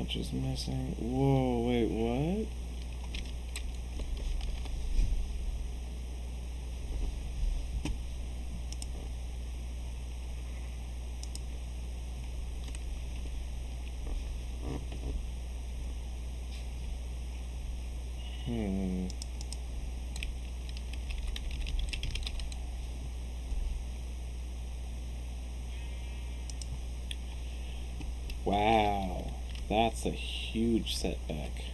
much is missing? Whoa, wait, what? Wow, that's a huge setback.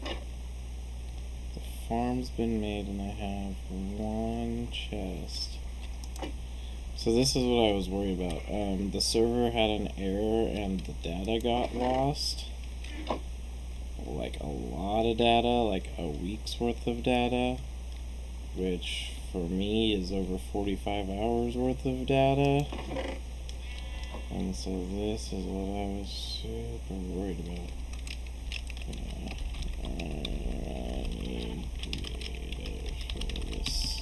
The farm's been made and I have one chest. So this is what I was worried about. The server had an error and the data got lost. Like a lot of data, like a week's worth of data, which for me is over 45 hours worth of data. And so this is what I was super worried about. I need creative for this.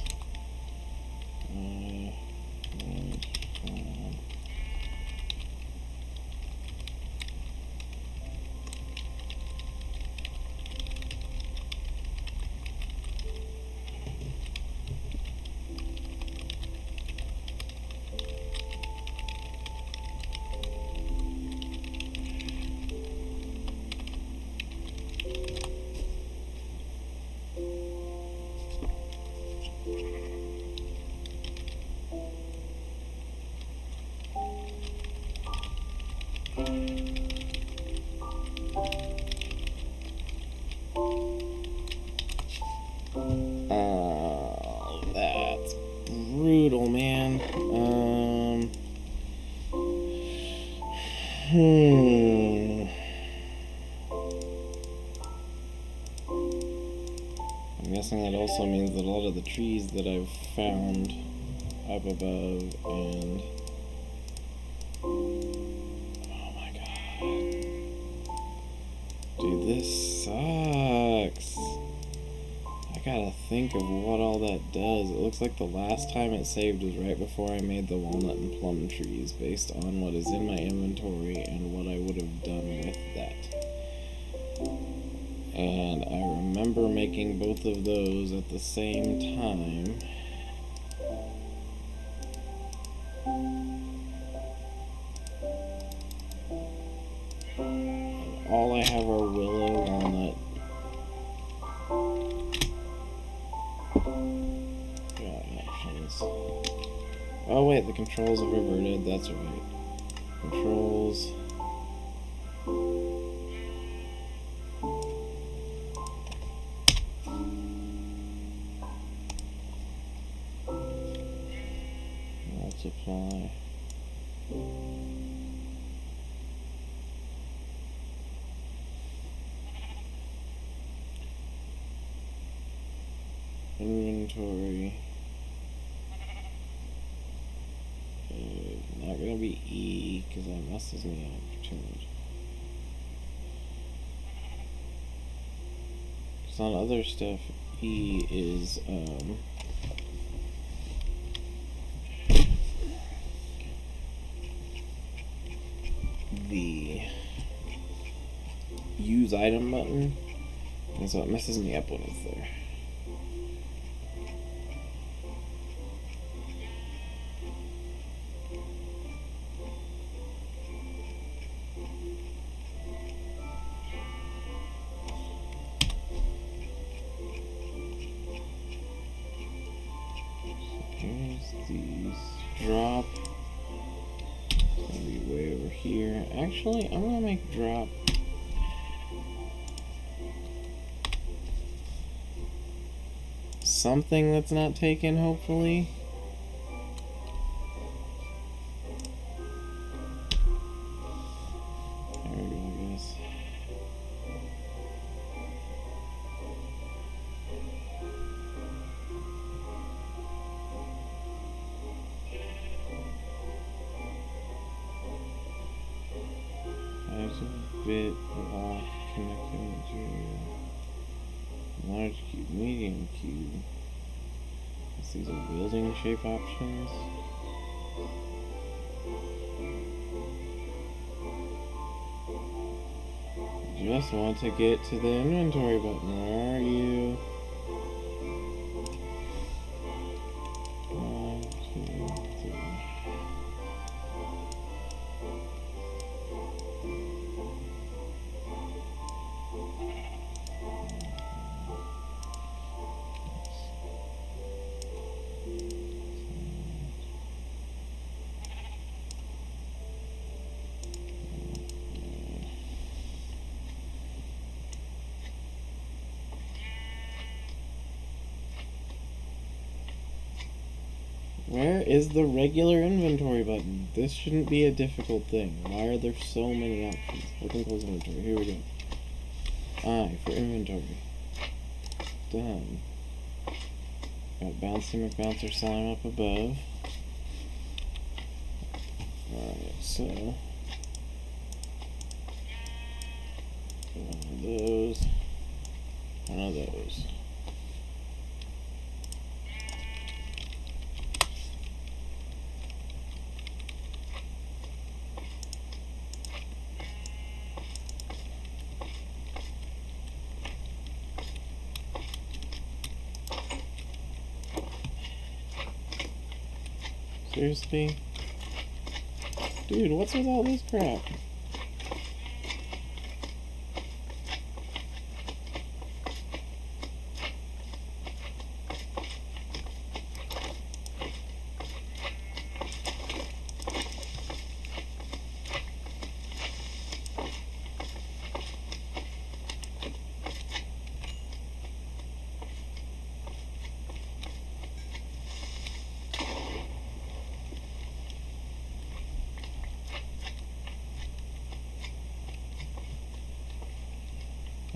That's brutal, man. I'm guessing that also means that a lot of the trees that I've found up above and... Oh my god. Dude, this sucks. I gotta think of what all that does. It looks like the last time it saved was right before I made the walnut and plum trees, based on what is in my inventory and what I would have done with that. And I remember making both of those at the same time. And all I have are willow, walnut. Oh wait, the controls have reverted, that's right. Controls. Multiply. Inventory. Not gonna be E, because that messes me up too much. Because on other stuff, E is, the use item button, and so it messes me up when it's there. Drop. It's gonna be way over here. Actually, I'm gonna make drop something that's not taken, hopefully. There we go, I guess. Bit block connecting to large cube, medium cube. These are building shape options. just want to get to the inventory button. Where are you? 1, 2, 3. Where is the regular inventory button? This shouldn't be a difficult thing. Why are there so many options? Open, close inventory. Here we go. I for inventory. Done. Got Bouncy McBouncer slime up above. Alright, so one of those. One of those. Seriously? Dude, what's with all this crap?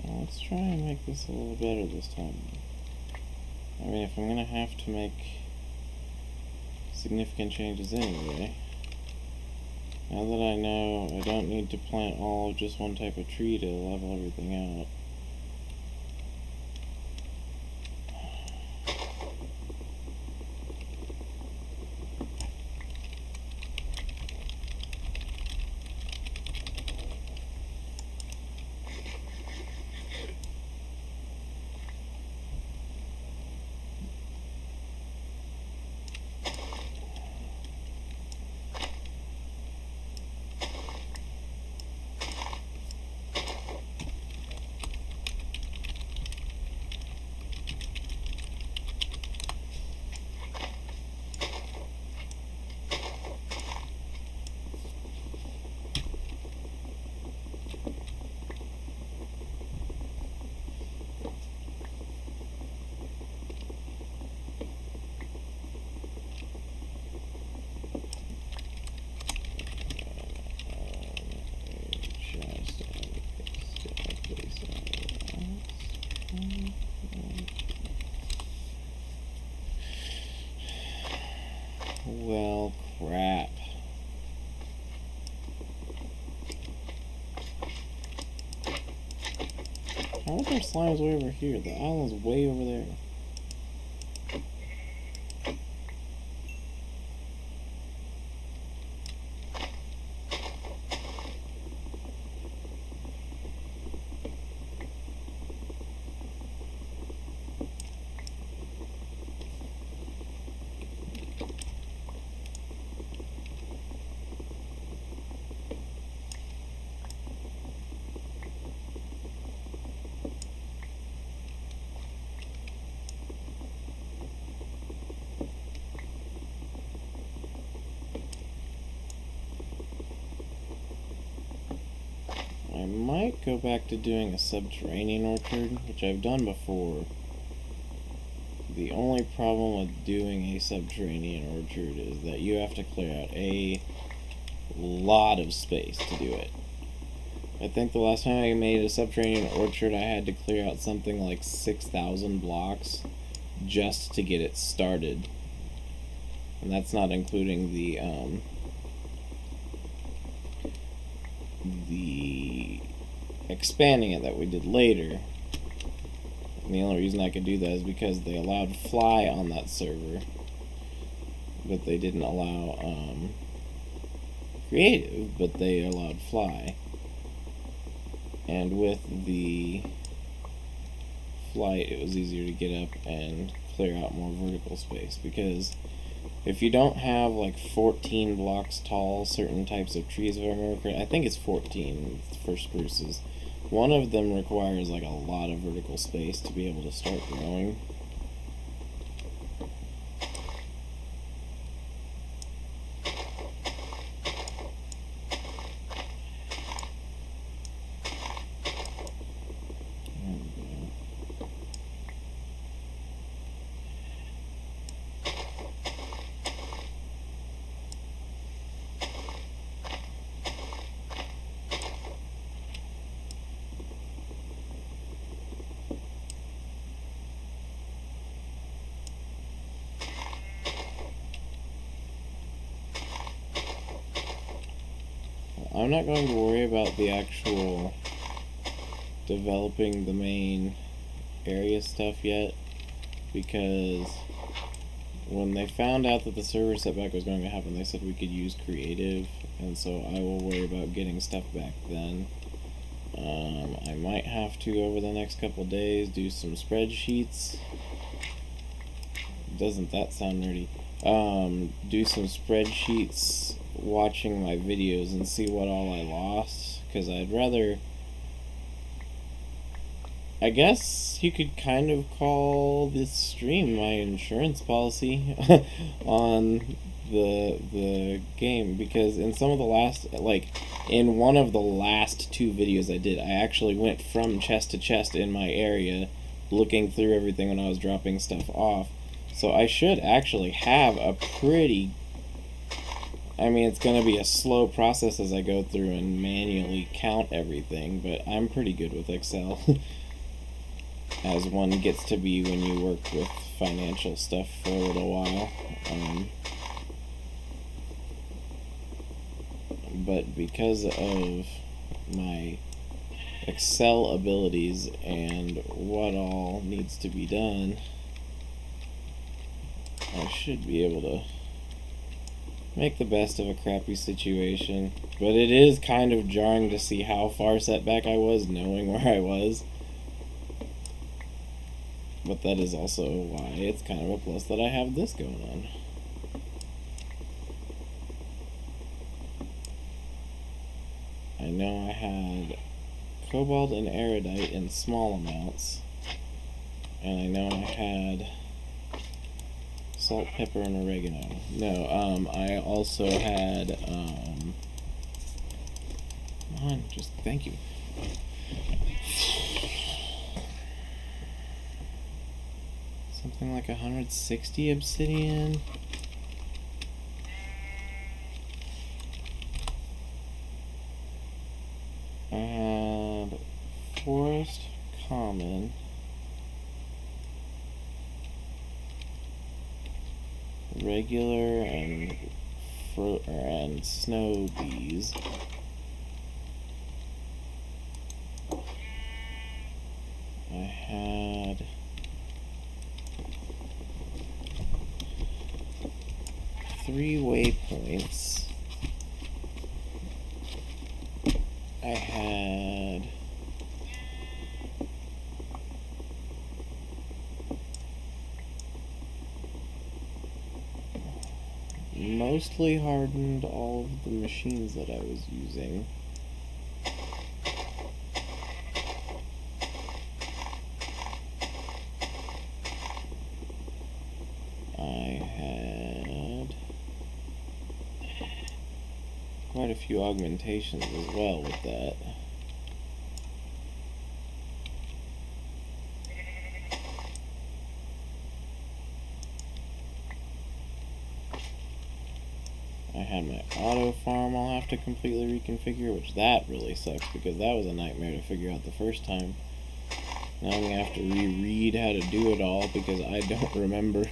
Let's try and make this a little better this time. I mean, if I'm gonna have to make significant changes anyway, now that I know I don't need to plant all of just one type of tree to level everything out. Well, crap. How are there slimes way over here? The island's way over there. I might go back to doing a subterranean orchard, which I've done before. The only problem with doing a subterranean orchard is that you have to clear out a lot of space to do it. I think the last time I made a subterranean orchard, I had to clear out something like 6,000 blocks just to get it started. And that's not including the expanding it that we did later. And the only reason I could do that is because they allowed fly on that server, but they didn't allow creative, but they allowed fly. and with the flight it was easier to get up and clear out more vertical space, because if you don't have like 14 blocks tall certain types of trees, if I remember correctly, I think it's 14 for spruces, one of them requires like a lot of vertical space to be able to start growing. I'm not going to worry about the actual developing the main area stuff yet, because when they found out that the server setback was going to happen, they said we could use creative, and so I will worry about getting stuff back then. I might have to, over the next couple days, do some spreadsheets. Doesn't that sound nerdy? Do some spreadsheets watching my videos and see what all I lost, because I'd rather, I guess you could kind of call this stream my insurance policy on the game, because in some of the last, like in one of the last 2 videos I did, I actually went from chest to chest in my area looking through everything when I was dropping stuff off. So I should actually have a pretty, I mean, it's going to be a slow process as I go through and manually count everything, but I'm pretty good with Excel, as one gets to be when you work with financial stuff for a little while. But because of my Excel abilities and what all needs to be done, I should be able to make the best of a crappy situation. But it is kind of jarring to see how far setback I was, knowing where I was. But that is also why it's kind of a plus that I have this going on. I know I had cobalt and erudite in small amounts, and I know I had salt, pepper, and oregano. No, I also had, come on, just thank you. Something like 160 obsidian. I had forest, common, regular, and snow bees. I had 3 waypoints. I had mostly hardened all of the machines that I was using. I had quite a few augmentations as well with that. I had my auto farm I'll have to completely reconfigure, which that really sucks because that was a nightmare to figure out the first time. Now I'm going to have to reread how to do it all because I don't remember.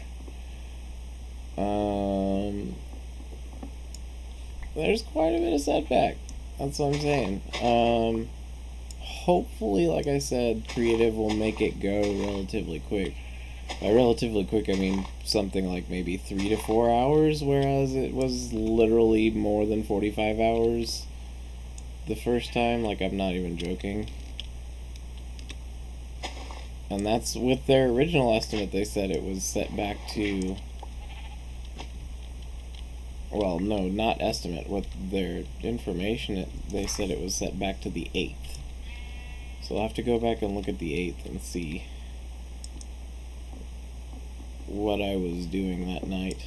There's quite a bit of setback. That's what I'm saying. Hopefully, like I said, creative will make it go relatively quick. By relatively quick, I mean something like maybe 3 to 4 hours, whereas it was literally more than 45 hours the first time. Like, I'm not even joking. And that's with their original estimate. They said it was set back to, well, no, not estimate. With their information, they said it was set back to the 8th. So I'll have to go back and look at the 8th and see what I was doing that night.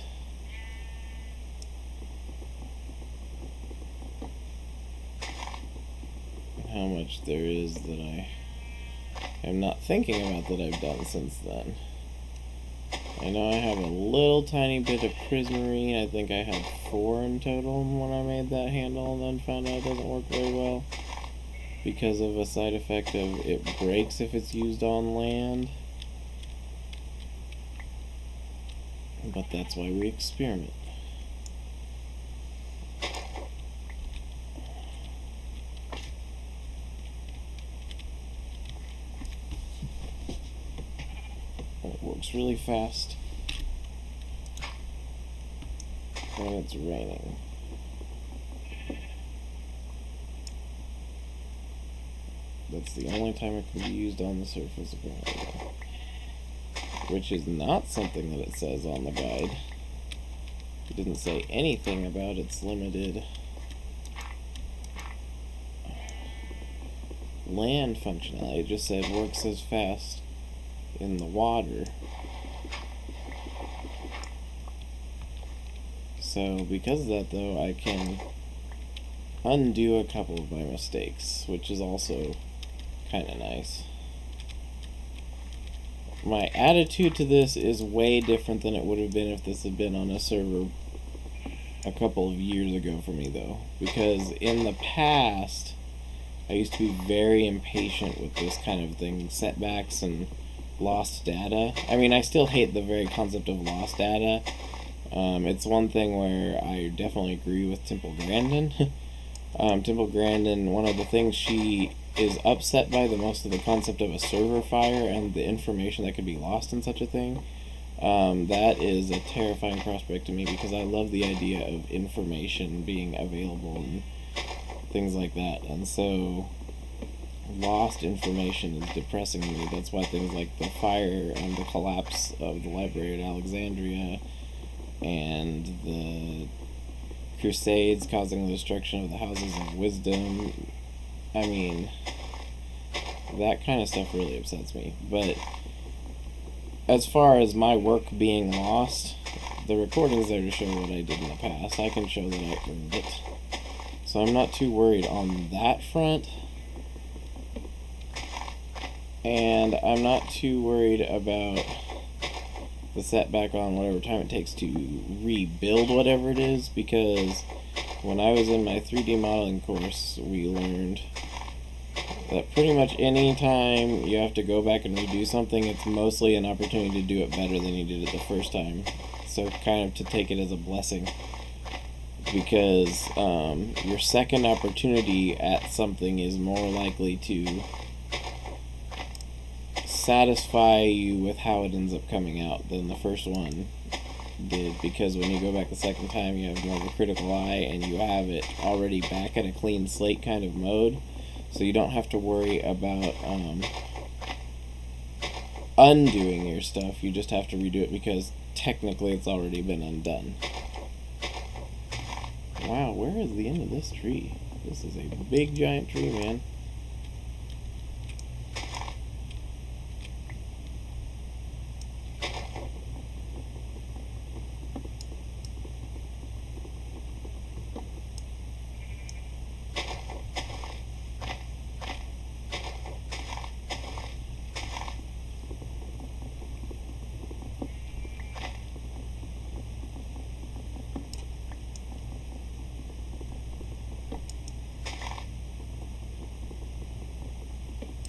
How much there is that I am not thinking about that I've done since then. I know I have a little tiny bit of prismarine. I think I had 4 in total when I made that handle, and then found out it doesn't work very well because of a side effect of it breaks if it's used on land. But that's why we experiment. It works really fast when it's raining. That's the only time it can be used on the surface apparently, which is not something that it says on the guide. It didn't say anything about its limited land functionality. It just said works as fast in the water. So because of that though, I can undo a couple of my mistakes, which is also kind of nice. My attitude to this is way different than it would have been if this had been on a server a couple of years ago for me though, because in the past I used to be very impatient with this kind of thing, setbacks and lost data. I mean, I still hate the very concept of lost data. It's one thing where I definitely agree with Temple Grandin. Temple Grandin, one of the things she is upset by the most of the concept of a server fire and the information that could be lost in such a thing. That is a terrifying prospect to me because I love the idea of information being available and things like that. And so lost information is depressing to me. That's why things like the fire and the collapse of the library at Alexandria and the Crusades causing the destruction of the Houses of Wisdom, I mean, that kind of stuff really upsets me. But as far as my work being lost, the recording's there to show what I did in the past. I can show that I earned it. So I'm not too worried on that front. And I'm not too worried about the setback on whatever time it takes to rebuild whatever it is, because when I was in my 3D modeling course, we learned that pretty much any time you have to go back and redo something, it's mostly an opportunity to do it better than you did it the first time. So kind of to take it as a blessing, because your second opportunity at something is more likely to satisfy you with how it ends up coming out than the first one did, because when you go back the second time you have more of a critical eye and you have it already back at a clean slate kind of mode, so you don't have to worry about undoing your stuff. You just have to redo it because technically it's already been undone. Wow, where is the end of this tree? This is a big giant tree, man.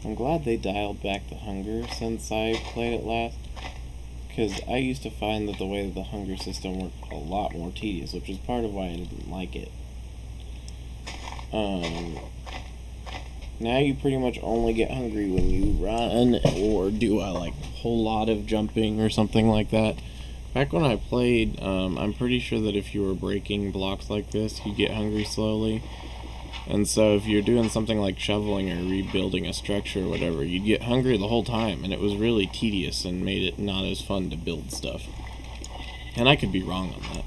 I'm glad they dialed back the hunger since I played it last, because I used to find that the way that the hunger system worked a lot more tedious, which is part of why I didn't like it. Now you pretty much only get hungry when you run or do a whole lot of jumping or something like that. Back when I played, I'm pretty sure that if you were breaking blocks like this, you get hungry slowly. And so if you're doing something like shoveling or rebuilding a structure or whatever, you'd get hungry the whole time, and it was really tedious and made it not as fun to build stuff. And I could be wrong on that.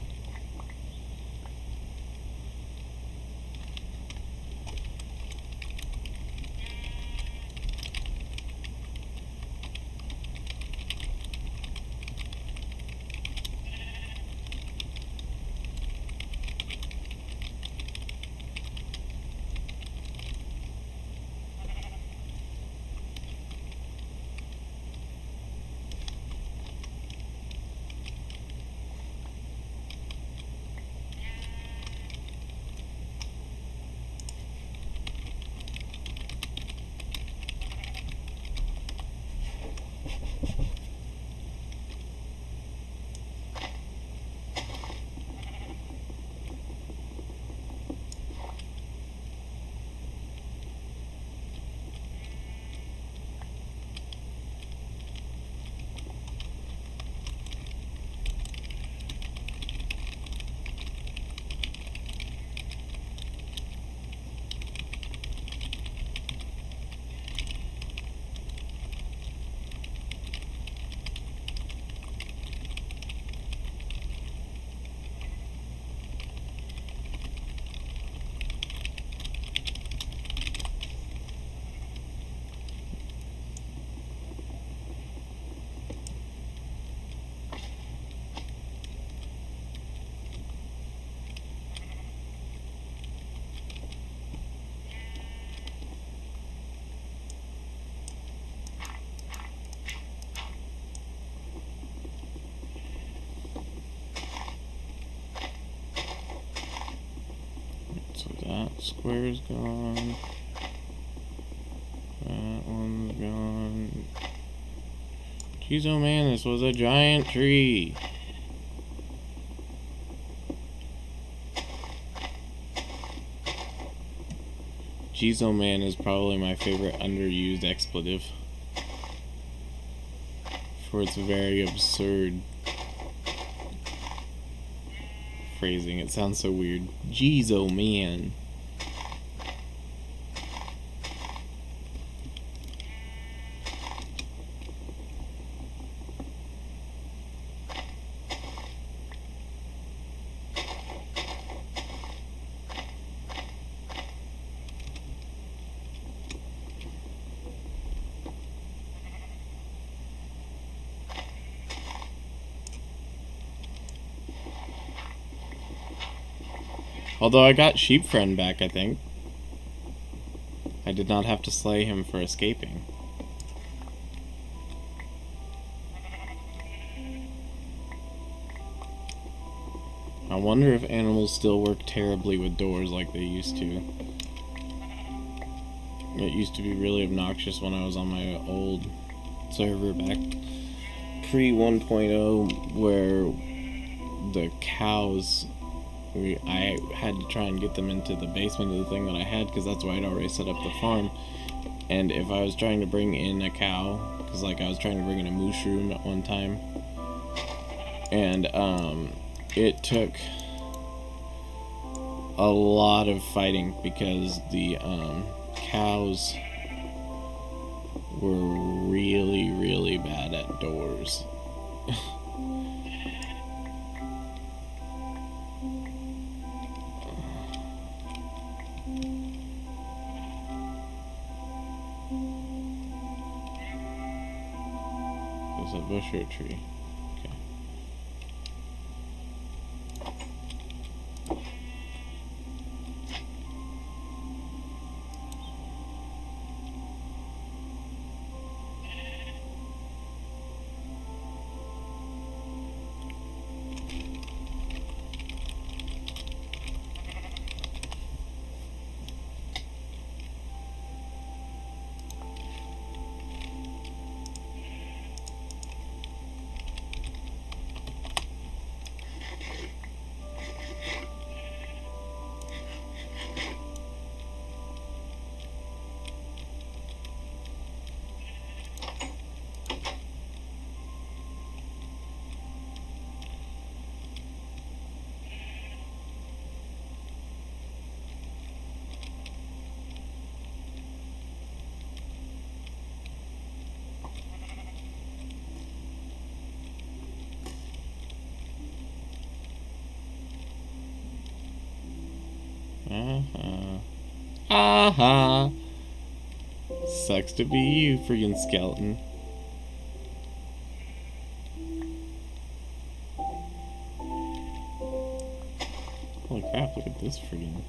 So that square's gone. That one's gone. Jeez, oh man, this was a giant tree. Jeez, oh man is probably my favorite underused expletive for its very absurd phrasing. It sounds so weird. Jeez, oh man. Although I got Sheep Friend back, I think. I did not have to slay him for escaping. I wonder if animals still work terribly with doors like they used to. It used to be really obnoxious when I was on my old server back pre 1.0, where the cows, I had to try and get them into the basement of the thing that I had, because that's why I'd already set up the farm. And if I was trying to bring in a cow, because like I was trying to bring in a mushroom at one time, and it took a lot of fighting because the cows were really, really bad at doors. Is it a bush or a tree? Okay. Uh-huh. Sucks to be you, friggin' skeleton. Holy crap, look at this friggin'.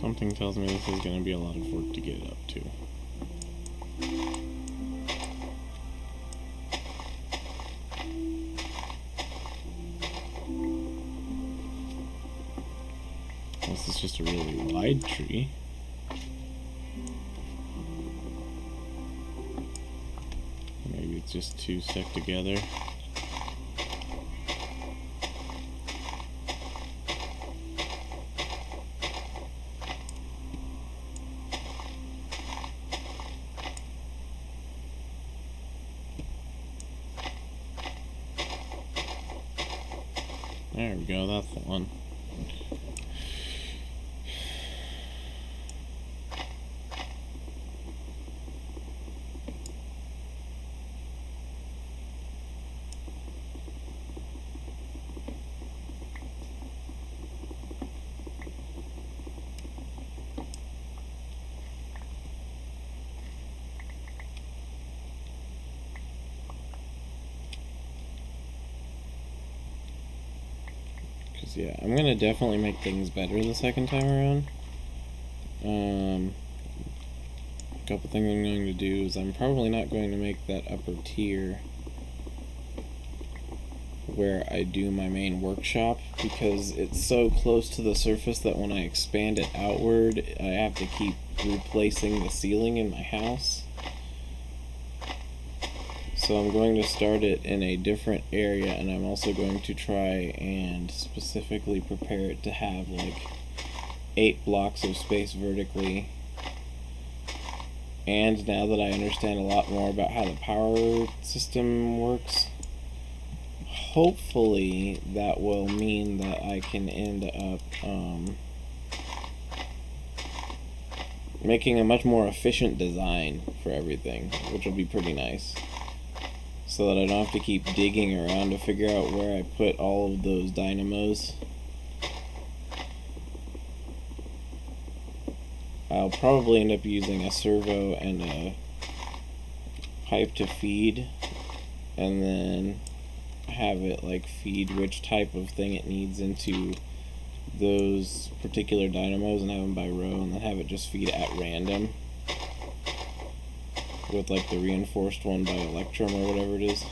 Something tells me this is going to be a lot of work to get it up to. This is just a really wide tree. Maybe it's just two stuck together. There we go, that's the one. Yeah, I'm gonna definitely make things better the second time around. A couple things I'm going to do is I'm probably not going to make that upper tier where I do my main workshop, because it's so close to the surface that when I expand it outward, I have to keep replacing the ceiling in my house. So I'm going to start it in a different area, and I'm also going to try and specifically prepare it to have like 8 blocks of space vertically. And now that I understand a lot more about how the power system works, hopefully that will mean that I can end up making a much more efficient design for everything, which will be pretty nice. So that I don't have to keep digging around to figure out where I put all of those dynamos. I'll probably end up using a servo and a pipe to feed, and then have it like feed which type of thing it needs into those particular dynamos, and have them by row, and then have it just feed at random with like the reinforced one by Electrum or whatever it is.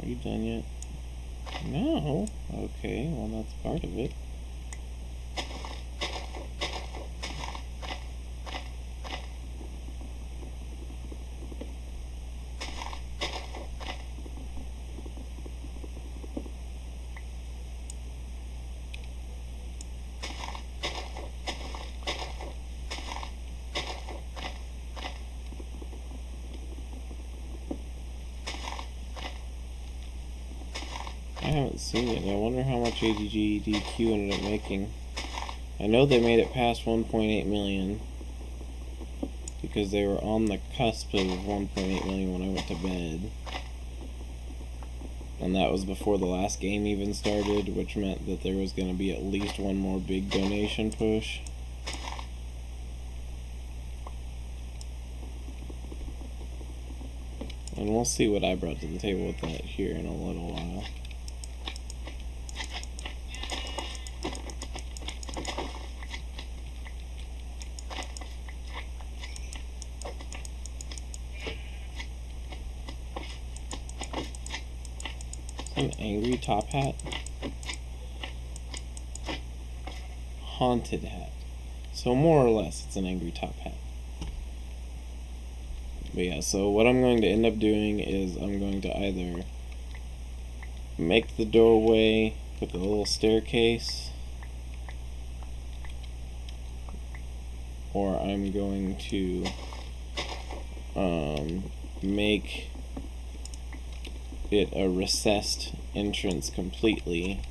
Are you done yet? No? Okay, well that's part of it. I haven't seen it. I wonder how much AGDQ ended up making. I know they made it past 1.8 million because they were on the cusp of 1.8 million when I went to bed. And that was before the last game even started, which meant that there was going to be at least one more big donation push. And we'll see what I brought to the table with that here in a little while. An angry top hat? Haunted hat. So more or less it's an angry top hat. But yeah, so what I'm going to end up doing is I'm going to either make the doorway with a little staircase, or I'm going to make it a recessed entrance completely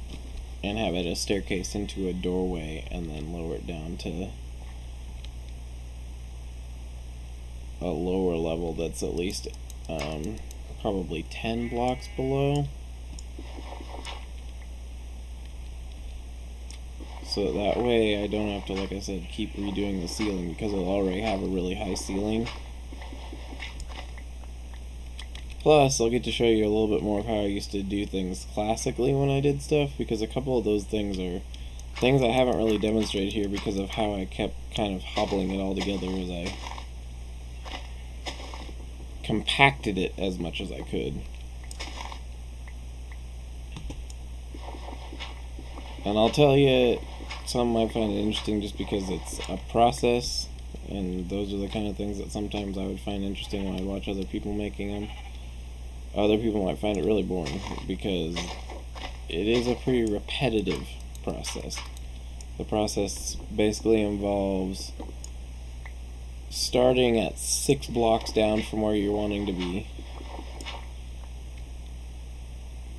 and have it a staircase into a doorway and then lower it down to a lower level that's at least probably 10 blocks below. So that way I don't have to, like I said, keep redoing the ceiling because it'll already have a really high ceiling. Plus, I'll get to show you a little bit more of how I used to do things classically when I did stuff, because a couple of those things are things I haven't really demonstrated here because of how I kept kind of hobbling it all together as I compacted it as much as I could. And I'll tell you, some might find it interesting just because it's a process, and those are the kind of things that sometimes I would find interesting when I watch other people making them. Other people might find it really boring because it is a pretty repetitive process. The process basically involves starting at 6 blocks down from where you're wanting to be,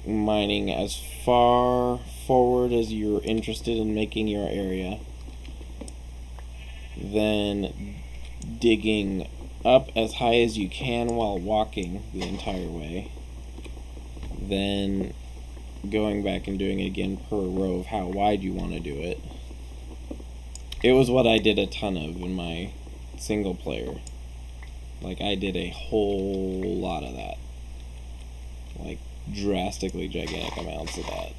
mining as far forward as you're interested in making your area, then digging up as high as you can while walking the entire way, then going back and doing it again per row of how wide you want to do it. It was what I did a ton of in my single player. Like, I did a whole lot of that. Like, drastically gigantic amounts of that.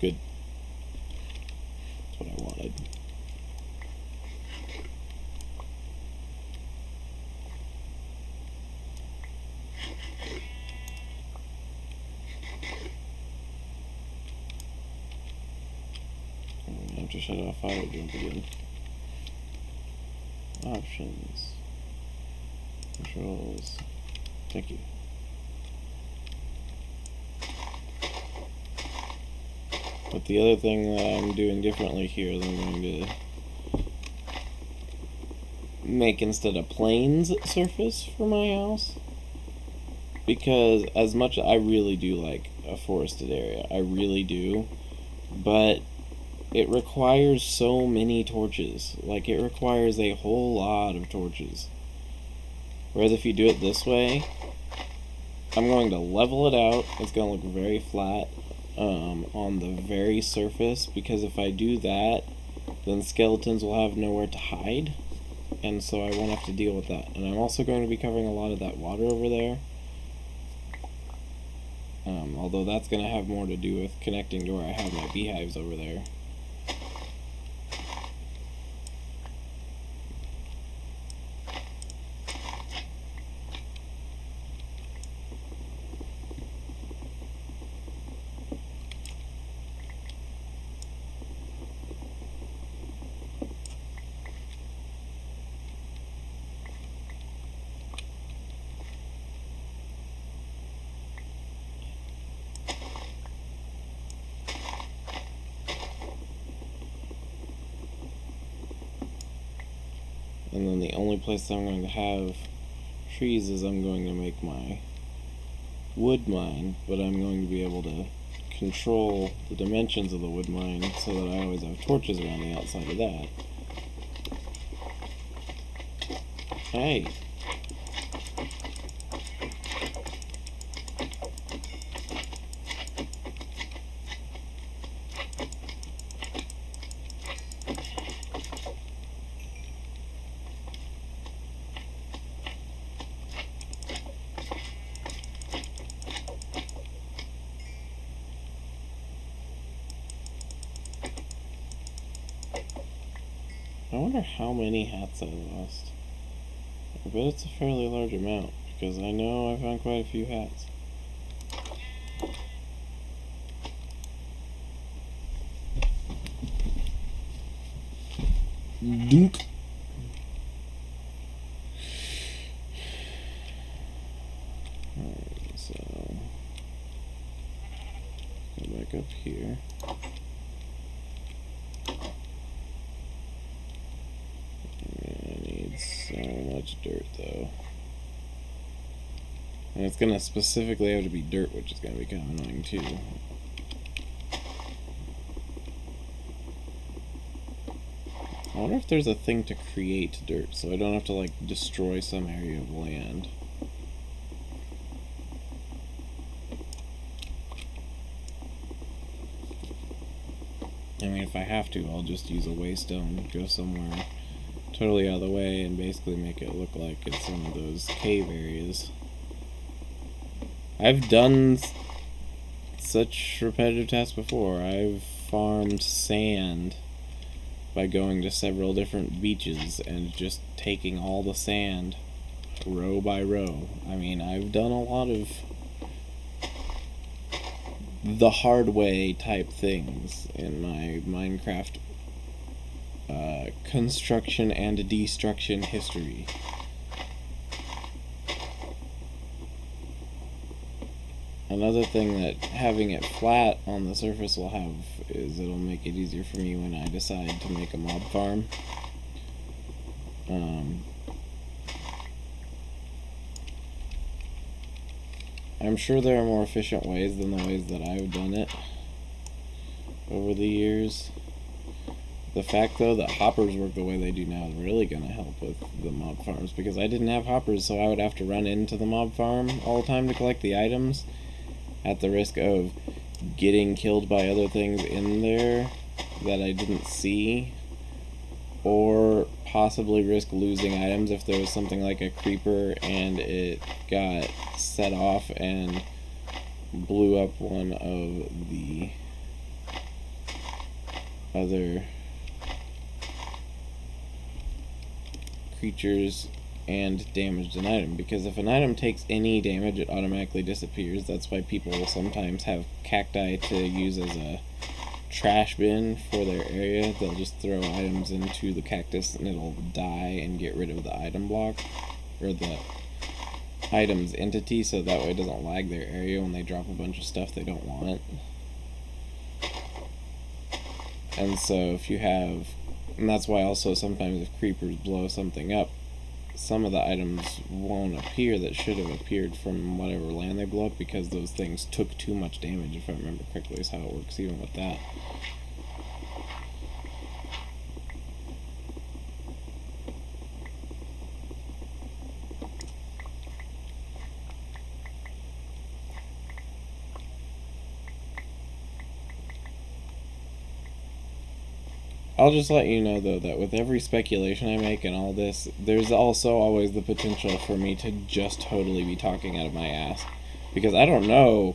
Good. That's what I wanted. I'm gonna have to shut off auto jump again. Options. Controls. Thank you. But the other thing that I'm doing differently here is I'm going to make, instead of plains surface for my house, because as much I really do like a forested area, I really do, but it requires so many torches. Like, it requires a whole lot of torches. Whereas if you do it this way, I'm going to level it out. It's going to look very flat on the very surface, because if I do that, then skeletons will have nowhere to hide, and so I won't have to deal with that. And I'm also going to be covering a lot of that water over there, although that's going to have more to do with connecting to where I have my beehives over there. And then the only place I'm going to have trees is I'm going to make my wood mine, but I'm going to be able to control the dimensions of the wood mine so that I always have torches around the outside of that. Hey! I wonder how many hats I lost. I bet it's a fairly large amount, because I know I found quite a few hats. Dunk. Alright, so go back up here. I need so much dirt though. And it's gonna specifically have to be dirt, which is gonna be kind of annoying too. I wonder if there's a thing to create dirt, so I don't have to like destroy some area of land. I mean, if I have to, I'll just use a waystone, go somewhere totally out of the way, and basically make it look like it's one of those cave areas. I've done such repetitive tasks before. I've farmed sand by going to several different beaches and just taking all the sand row by row. I mean, I've done a lot of the hard way type things in my Minecraft construction and destruction history. Another thing that having it flat on the surface will have is it'll make it easier for me when I decide to make a mob farm. I'm sure there are more efficient ways than the ways that I've done it over the years. The fact, though, that hoppers work the way they do now is really going to help with the mob farms, because I didn't have hoppers, so I would have to run into the mob farm all the time to collect the items, at the risk of getting killed by other things in there that I didn't see, or possibly risk losing items if there was something like a creeper and it got set off and blew up one of the other creatures and damaged an item. Because if an item takes any damage, it automatically disappears. That's why people will sometimes have cacti to use as a trash bin for their area. They'll just throw items into the cactus and it'll die and get rid of the item block, or the item's entity, so that way it doesn't lag their area when they drop a bunch of stuff they don't want. And so if you have, and that's why also sometimes if creepers blow something up, some of the items won't appear that should have appeared from whatever land they blow up, because those things took too much damage, if I remember correctly, is how it works even with that. I'll just let you know, though, that with every speculation I make and all this, there's also always the potential for me to just totally be talking out of my ass. Because I don't know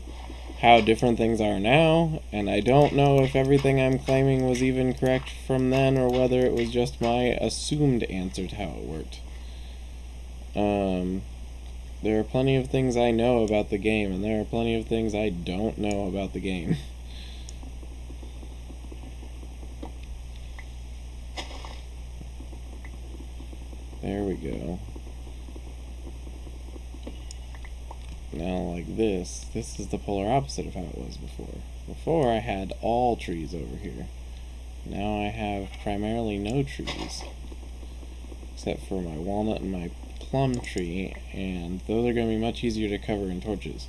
how different things are now, and I don't know if everything I'm claiming was even correct from then, or whether it was just my assumed answer to how it worked. There are plenty of things I know about the game, and there are plenty of things I don't know about the game. There we go. Now, like this is the polar opposite of how it was before. Before, I had all trees over here. Now I have primarily no trees, except for my walnut and my plum tree, and those are going to be much easier to cover in torches.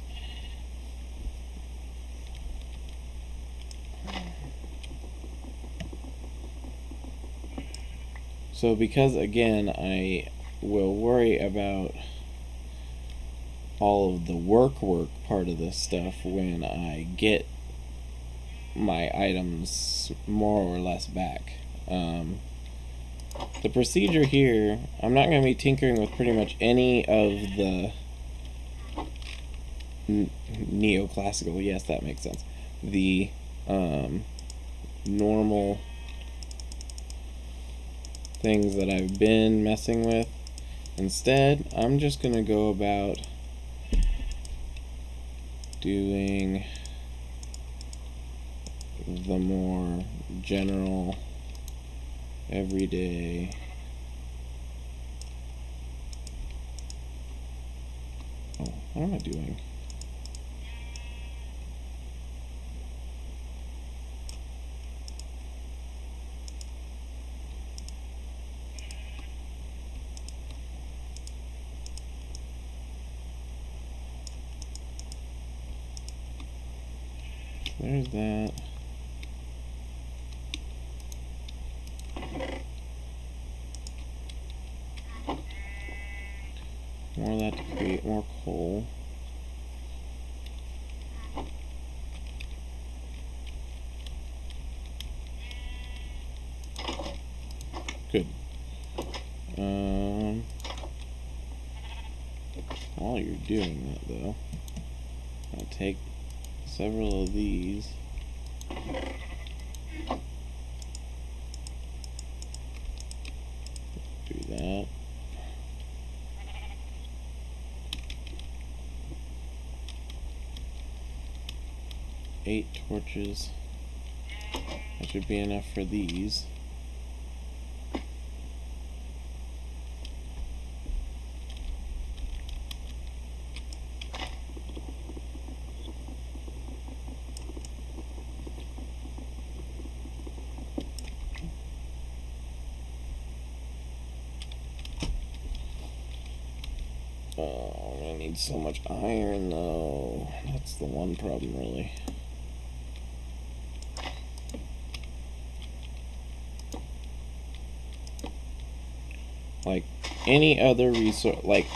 So because, again, I will worry about all of the work part of this stuff when I get my items more or less back. The procedure here, I'm not going to be tinkering with pretty much any of the neoclassical, yes, that makes sense, the normal things that I've been messing with. Instead, I'm just going to go about doing the more general every day. Oh, what am I doing? There's that. More of that to create more coal. Good. While you're doing that though, I'll take several of these. Do that. Eight torches. That should be enough for these. Oh, I'm gonna need so much iron though. That's the one problem, really. Like any other resource, like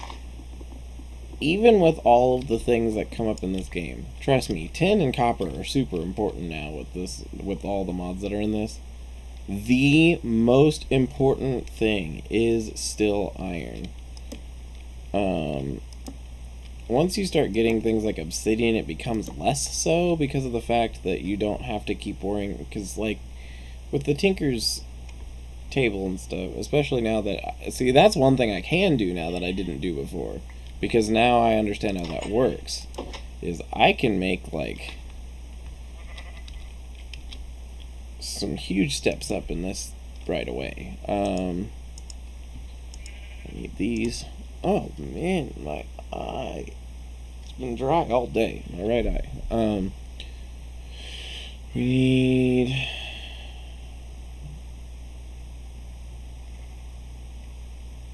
even with all of the things that come up in this game, trust me, tin and copper are super important now with this, with all the mods that are in this. The most important thing is still iron. Once you start getting things like obsidian, it becomes less so because of the fact that you don't have to keep worrying, because like with the Tinker's table and stuff, especially now that, see, that's one thing I can do now that I didn't do before, because now I understand how that works, is I can make like some huge steps up in this right away. I need these. Oh man, my eye, it's been dry all day, my right eye. We need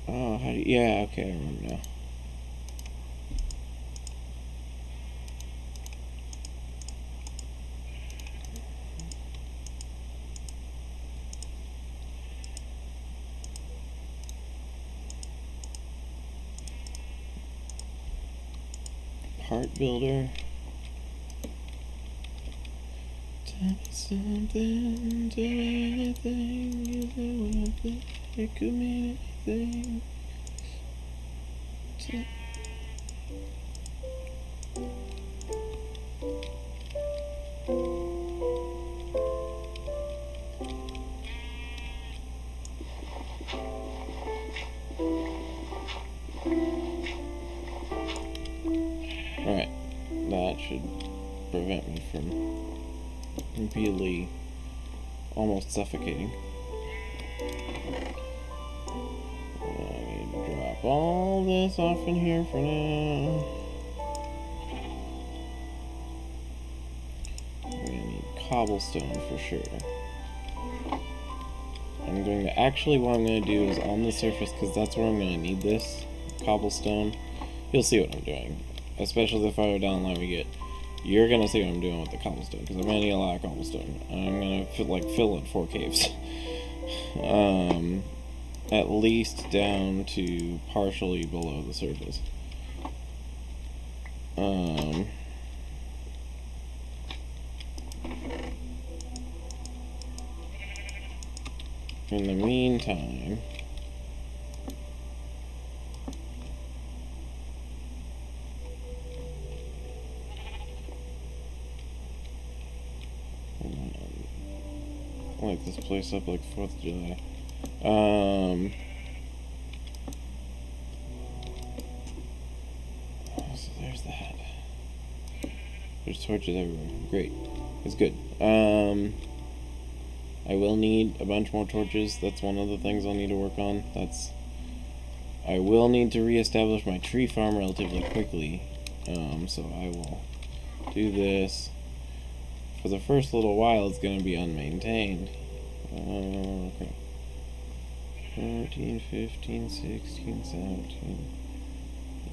oh, how do you, yeah, okay, I remember now. Part builder. Tell me something, tell me anything, you know what I think, it could mean anything. Alright, that should prevent me from repeatedly almost suffocating. I need to drop all this off in here for now. We're gonna need cobblestone for sure. I'm going to, actually what I'm going to do is on the surface, because that's where I'm going to need this cobblestone. You'll see what I'm doing, especially if I go down Lava Gate. You're going to see what I'm doing with the cobblestone, because I'm going to need a lot of cobblestone. I'm going to fill in 4 caves. At least down to partially below the surface. In the meantime, I like this place up like 4th of July. So there's that. There's torches everywhere. Great. It's good. I will need a bunch more torches. That's one of the things I'll need to work on. I will need to reestablish my tree farm relatively quickly. So I will do this. For the first little while, it's going to be unmaintained. Okay. 14, 15, 16, 17,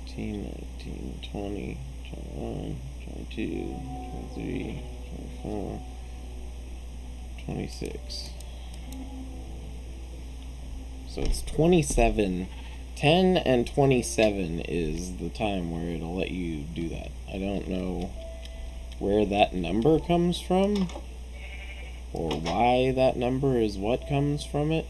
18, 19, 20, 21, 22, 23, 24, 26. So it's 27. 10 and 27 is the time where it'll let you do that. I don't know where that number comes from, or why that number is what comes from it.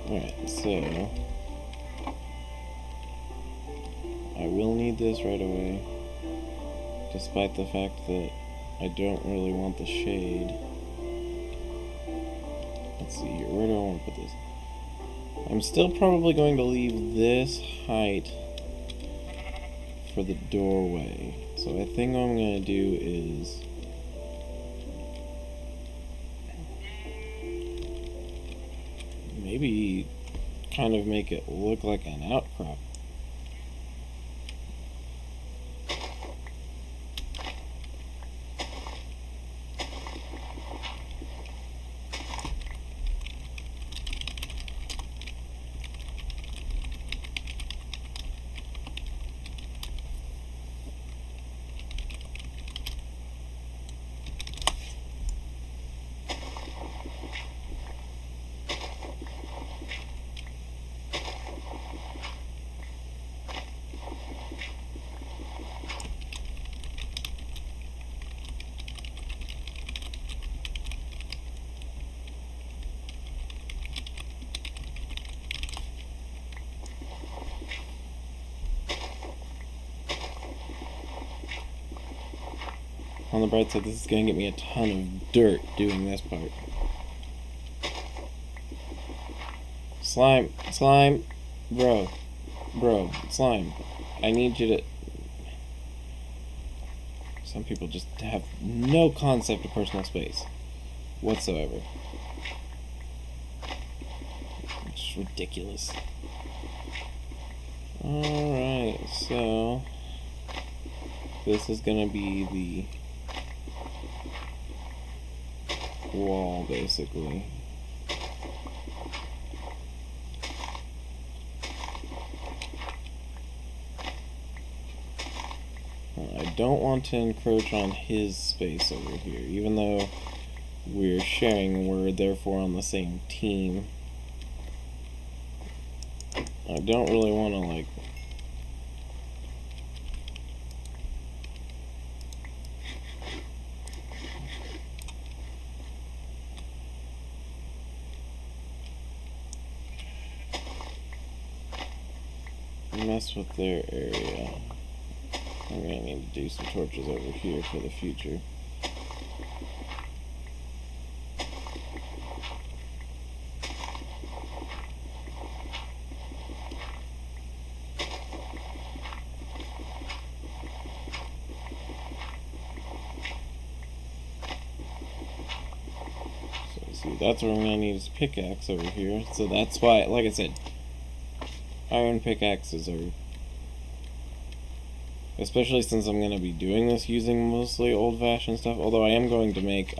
Alright, so I will need this right away, despite the fact that I don't really want the shade. Let's see here, where do I want to put this? I'm still probably going to leave this height for the doorway. So I think what I'm going to do is maybe kind of make it look like an outcrop. On the bright side, this is going to get me a ton of dirt doing this part. Slime, slime, bro, slime. I need you to... Some people just have no concept of personal space whatsoever. It's just ridiculous. Alright, so this is going to be the wall, basically. I don't want to encroach on his space over here, even though we're sharing, we're therefore on the same team. I don't really want to, like, mess with their area. I'm gonna need to do some torches over here for the future. So see, that's where I'm gonna need his pickaxe over here. So that's why, like I said, iron pickaxes are, especially since I'm going to be doing this using mostly old-fashioned stuff, although I am going to make